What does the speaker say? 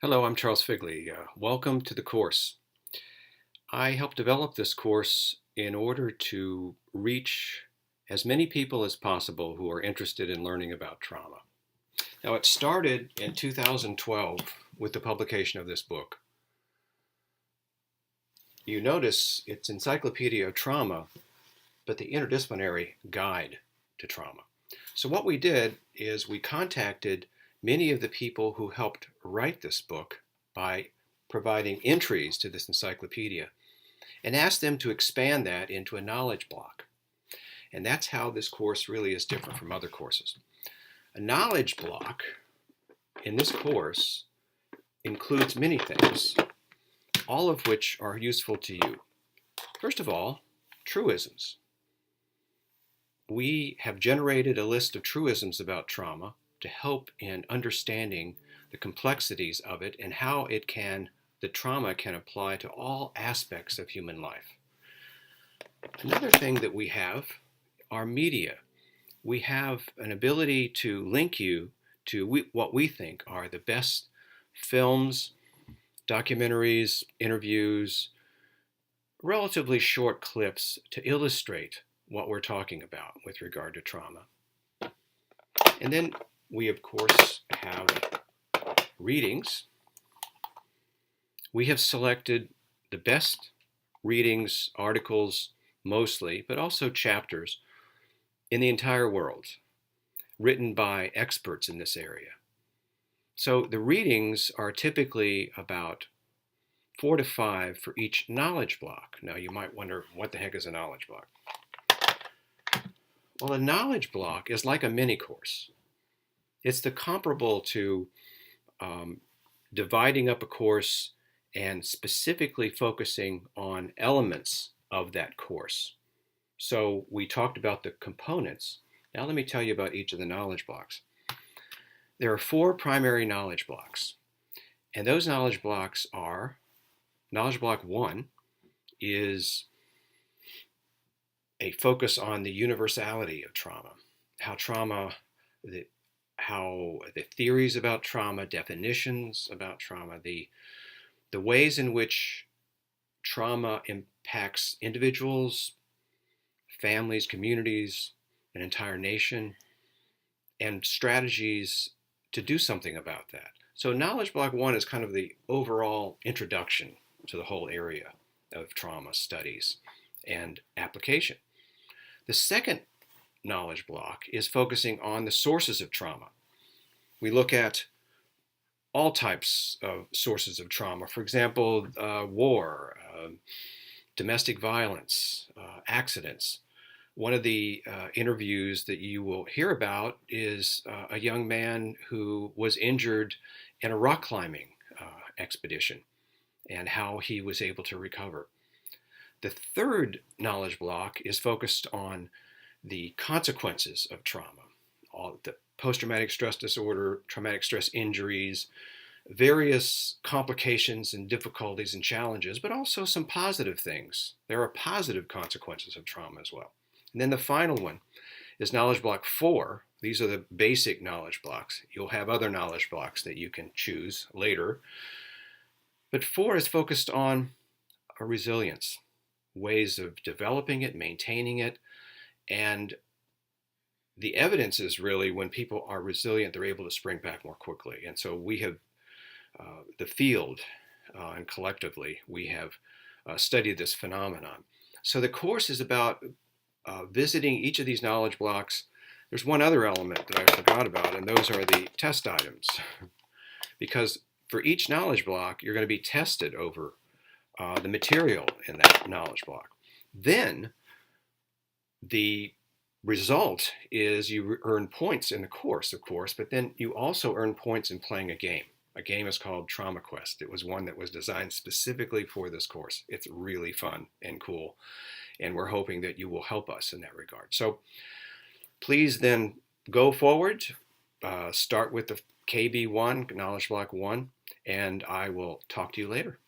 Hello, I'm Charles Figley. Welcome to the course. I helped develop this course in order to reach as many people as possible who are interested in learning about trauma. Now, it started in 2012 with the publication of this book. You notice it's Encyclopedia of Trauma, but the Interdisciplinary Guide to Trauma. So what we did is we contacted many of the people who helped write this book by providing entries to this encyclopedia and asked them to expand that into a knowledge block. And that's how this course really is different from other courses. A knowledge block in this course includes many things, all of which are useful to you. First of all, truisms. We have generated a list of truisms about trauma to help in understanding the complexities of it and how the trauma can apply to all aspects of human life. Another thing that we have are media. We have an ability to link you to what we think are the best films, documentaries, interviews, relatively short clips to illustrate what we're talking about with regard to trauma. And then we, of course, have readings. We have selected the best readings, articles mostly, but also chapters in the entire world, written by experts in this area. So the readings are typically about 4 to 5 for each knowledge block. Now you might wonder, what the heck is a knowledge block? Well, a knowledge block is like a mini course. It's the comparable to dividing up a course and specifically focusing on elements of that course. So we talked about the components. Now let me tell you about each of the knowledge blocks. There are 4 primary knowledge blocks, and those knowledge blocks are, knowledge block 1 is a focus on the universality of trauma, how the theories about trauma, definitions about trauma, the ways in which trauma impacts individuals, families, communities, an entire nation, and strategies to do something about that. So knowledge block 1 is kind of the overall introduction to the whole area of trauma studies and application. The second knowledge block is focusing on the sources of trauma. We look at all types of sources of trauma. For example, war, domestic violence, accidents. One of the interviews that you will hear about is a young man who was injured in a rock climbing expedition and how he was able to recover. The third knowledge block is focused on the consequences of trauma, all the post-traumatic stress disorder, traumatic stress injuries, various complications and difficulties and challenges, but also some positive things. There are positive consequences of trauma as well. And then the final one is knowledge block 4. These are the basic knowledge blocks. You'll have other knowledge blocks that you can choose later. But 4 is focused on a resilience, ways of developing it, maintaining it, and the evidence is really when people are resilient, they're able to spring back more quickly. And so we have the field and collectively we have studied this phenomenon. So the course is about visiting each of these knowledge blocks. There's one other element that I forgot about, and those are the test items. Because for each knowledge block, you're going to be tested over the material in that knowledge block. Then the result is you earn points in the course, of course, but then you also earn points in playing a game. A game is called Trauma Quest. It was one that was designed specifically for this course. It's really fun and cool, and we're hoping that you will help us in that regard. So please then go forward, start with the KB1, Knowledge Block 1, and I will talk to you later.